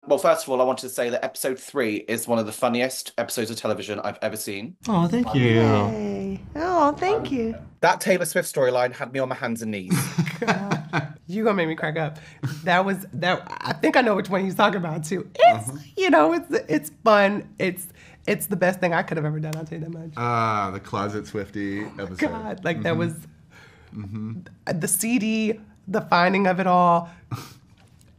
Well, first of all, I wanted to say that episode 3 is one of the funniest episodes of television I've ever seen. Oh, thank you. Yay. Oh, thank you. That Taylor Swift storyline had me on my hands and knees. God. You gonna make me crack up. That was that. I think I know which one he's talking about too. It's it's fun. It's the best thing I could have ever done. I'll tell you that much. The Closet Swifty episode. God, like that was the CD, the finding of it all.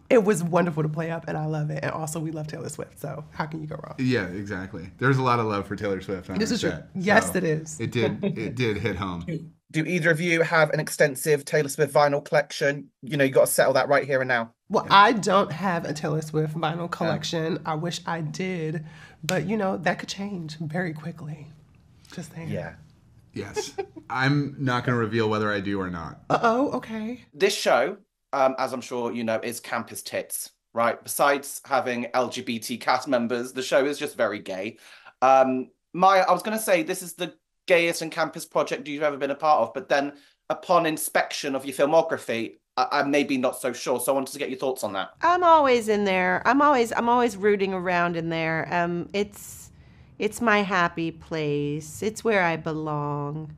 It was wonderful to play up, and I love it. And also, we love Taylor Swift, so how can you go wrong? Yeah, exactly. There's a lot of love for Taylor Swift on This our is true. set. Yes, So it is. It did hit home. Do either of you have an extensive Taylor Swift vinyl collection? You know, you got to settle that right here and now. Well, I don't have a Taylor Swift vinyl collection. I wish I did, but that could change very quickly. Just saying. Yeah. Yes. I'm not going to reveal whether I do or not. Uh-oh, okay. This show, as I'm sure you know, is campus tits, right? Besides having LGBT cast members, the show is just very gay. Maya, I was going to say this is the gayest and campus project you've ever been a part of, but then upon inspection of your filmography, I'm maybe not so sure. So I wanted to get your thoughts on that. I'm always in there. I'm always rooting around in there. It's my happy place. It's where I belong.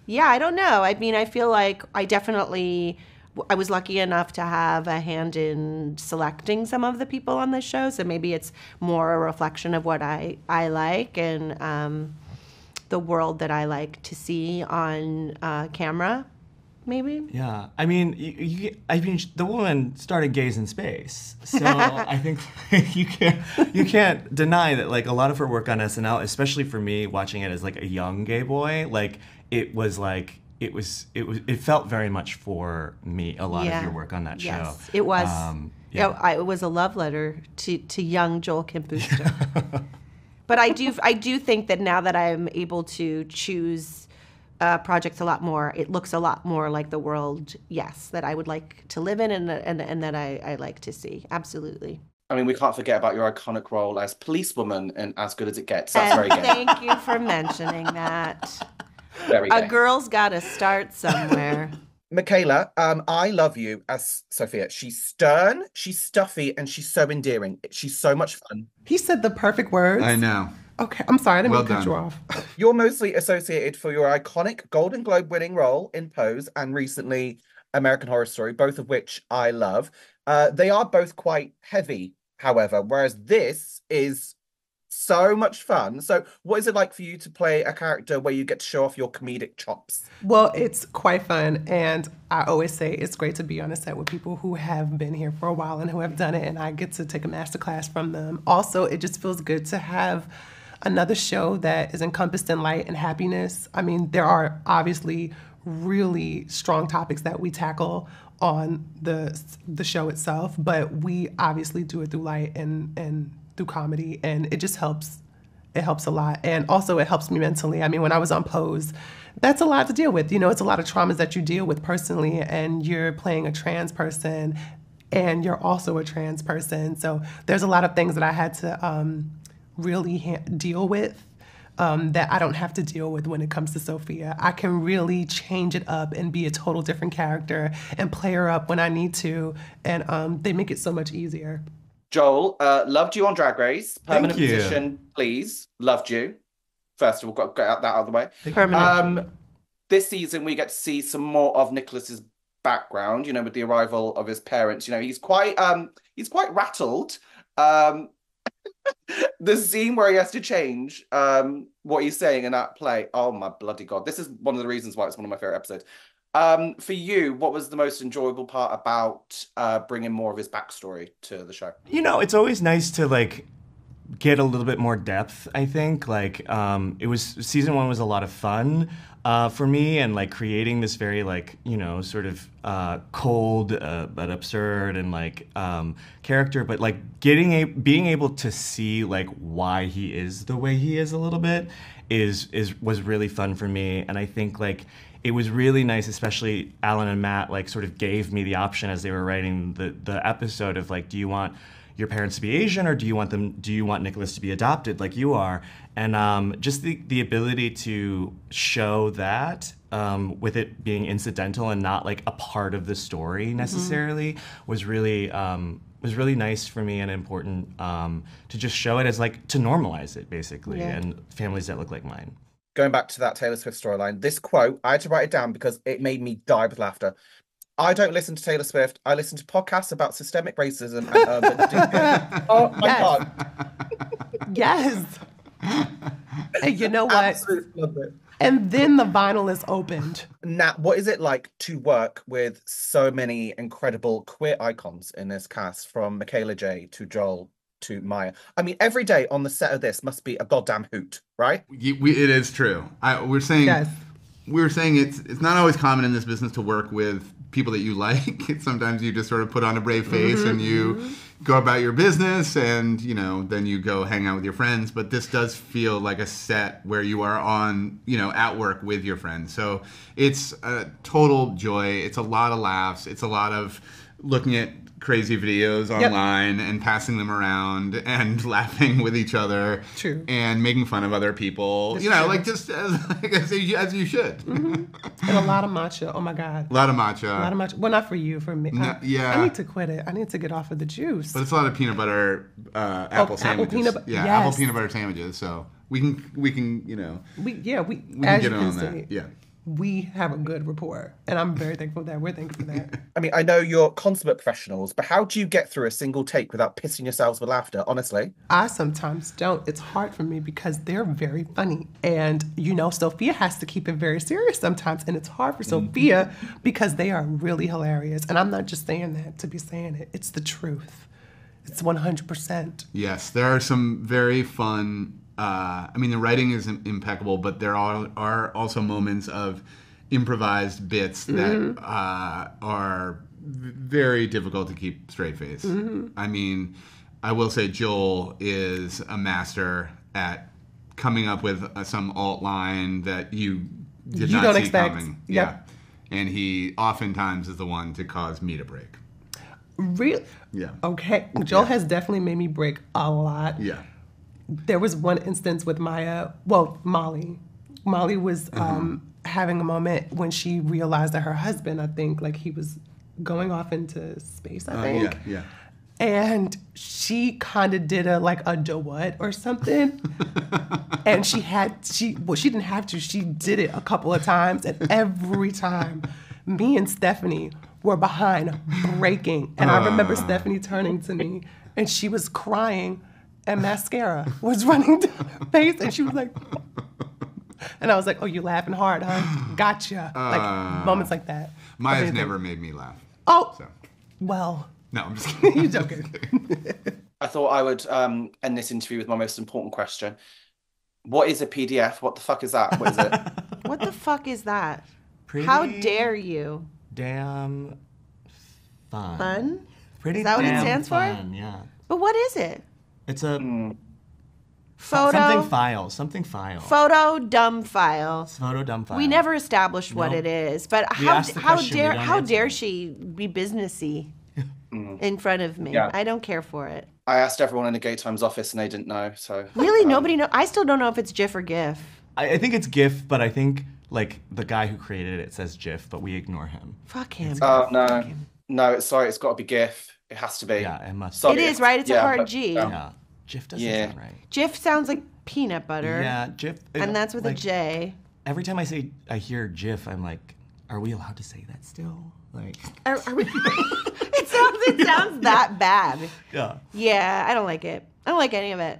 Yeah, I don't know. I mean, I feel like I was lucky enough to have a hand in selecting some of the people on this show. So maybe it's more a reflection of what I like and the world that I like to see on camera. Maybe. Yeah, I mean, the woman started Gays in Space, so I think you can't deny that. Like a lot of her work on SNL, especially for me, watching it as like a young gay boy, like it felt very much for me. A lot of your work on that show. Yes, it was. It was a love letter to young Joel Kim Booster. But I do think that now that I'm able to choose projects a lot more, it looks a lot more like the world, yes, that I would like to live in and that I like to see. Absolutely. I mean, we can't forget about your iconic role as policewoman in As Good as It Gets. That's very gay. Thank you for mentioning that. Very gay. A girl's got to start somewhere. Michaela, I love you as Sophia. She's stern, she's stuffy, and she's so endearing. She's so much fun. He said the perfect words. I know. Okay, I'm sorry, I didn't Well mean to cut done. you off. You're mostly associated for your iconic Golden Globe winning role in Pose and recently American Horror Story, both of which I love. They are both quite heavy, however, whereas this is so much fun. So what is it like for you to play a character where you get to show off your comedic chops? Well, it's quite fun, and I always say it's great to be on a set with people who have been here for a while and who have done it, and I get to take a master class from them. Also, it just feels good to have another show that is encompassed in light and happiness. I mean, there are obviously really strong topics that we tackle on the show itself, but we obviously do it through light and through comedy, and it just helps. It helps a lot, and also it helps me mentally. I mean, when I was on Pose, that's a lot to deal with. It's a lot of traumas that you deal with personally, and you're playing a trans person, and you're also a trans person. So there's a lot of things that I had to really deal with that I don't have to deal with when it comes to Sophia. I can really change it up and be a total different character and play her up when I need to, and they make it so much easier. Joel, loved you on Drag Race. Permanent Thank you. position, please. Loved you. First of all, got to get that out of the way. Permanent. This season, we get to see some more of Nicholas's background, with the arrival of his parents. He's quite rattled. The scene where he has to change what he's saying in that play. Oh my bloody God. This is one of the reasons why it's one of my favorite episodes. For you, what was the most enjoyable part about bringing more of his backstory to the show? It's always nice to get a little bit more depth. I think season 1 was a lot of fun for me, and creating this very sort of cold but absurd and character, but being able to see why he is the way he is a little bit was really fun for me, and I think it was really nice, especially Alan and Matt sort of gave me the option as they were writing the episode of do you want your parents to be Asian, or do you want Nicholas to be adopted like you are? And just the ability to show that with it being incidental and not a part of the story necessarily was really was really nice for me and important to just show it as like to normalize it basically, and families that look like mine. Going back to that Taylor Swift storyline, this quote, I had to write it down because it made me die with laughter. I don't listen to Taylor Swift. I listen to podcasts about systemic racism and urban decay. Oh my God. Yes. And you know what? Absolutely love it. And then the vinyl is opened. Now, what is it like to work with so many incredible queer icons in this cast, from Michaela J to Joel to Maya? I mean, every day on the set of this must be a goddamn hoot, right? It is true. We're saying it's not always common in this business to work with people that you like. Sometimes you just sort of put on a brave face and you go about your business, and then you go hang out with your friends. But this does feel like a set where you are on, at work with your friends. So it's a total joy. It's a lot of laughs. It's a lot of looking at crazy videos online and passing them around and laughing with each other. True. And making fun of other people. It's like just as you should. And a lot of matcha. Oh my God. A lot of matcha. A lot of matcha. Well, not for you, for me. No, yeah. I need to quit it. I need to get off of the juice. But it's a lot of peanut butter apple sandwiches. Apple peanut butter sandwiches. So we can we as can get on see, that. Yeah. we have a good rapport, and I'm very thankful for that. We're thankful for that. I mean, I know you're consummate professionals, but how do you get through a single take without pissing yourselves with laughter, honestly? I sometimes don't. It's hard for me because they're very funny. And, Sophia has to keep it very serious sometimes. And it's hard for Sophia because they are really hilarious. And I'm not just saying that to be saying it. It's the truth. It's 100%. Yes, there are some very fun... the writing is impeccable, but there are also moments of improvised bits that are very difficult to keep straight face. I mean, I will say Joel is a master at coming up with some alt line that you did not don't see expect. coming. Yep. Yeah. And he oftentimes is the one to cause me to break. Really? Yeah. Okay. Joel has definitely made me break a lot. Yeah. There was one instance with Molly. Molly was having a moment when she realized that her husband, I think, he was going off into space, I think. Yeah. And she kind of did a duet or something. And she didn't have to. She did it a couple of times. And every time, me and Stephanie were behind breaking. And I remember Stephanie turning to me and she was crying. And mascara was running down her face, and she was like, and I was like, "Oh, you laughing hard, huh? Gotcha." Moments like that. Maya's never made me laugh. Oh, so. Well. No, I'm just kidding. You're joking. I thought I would end this interview with my most important question. What is a PDF? What the fuck is that? What is it? What the fuck is that? Pretty How dare you? Damn fun. Fun? Pretty Is that what it damn stands fun, for? Yeah. But what is it? It's a Photo. Something file. Photo dumb file. Photo dumb file. We never established what it is, but how dare she be businessy in front of me? Yeah. I don't care for it. I asked everyone in the Gay Times office and they didn't know. So Really, nobody know. I still don't know if it's GIF or GIF. I think it's GIF, but I think the guy who created it says GIF, but we ignore him. Fuck him. Oh no, no, sorry, it's got to be GIF. It has to be. Yeah, it must. Sorry. It is, right? It's a hard G. Yeah, GIF doesn't sound right. GIF sounds like peanut butter. Yeah, GIF. And that's with a J. Every time I hear GIF, I'm like, are we allowed to say that still? Are we? It sounds that bad. Yeah. Yeah, I don't like it. I don't like any of it.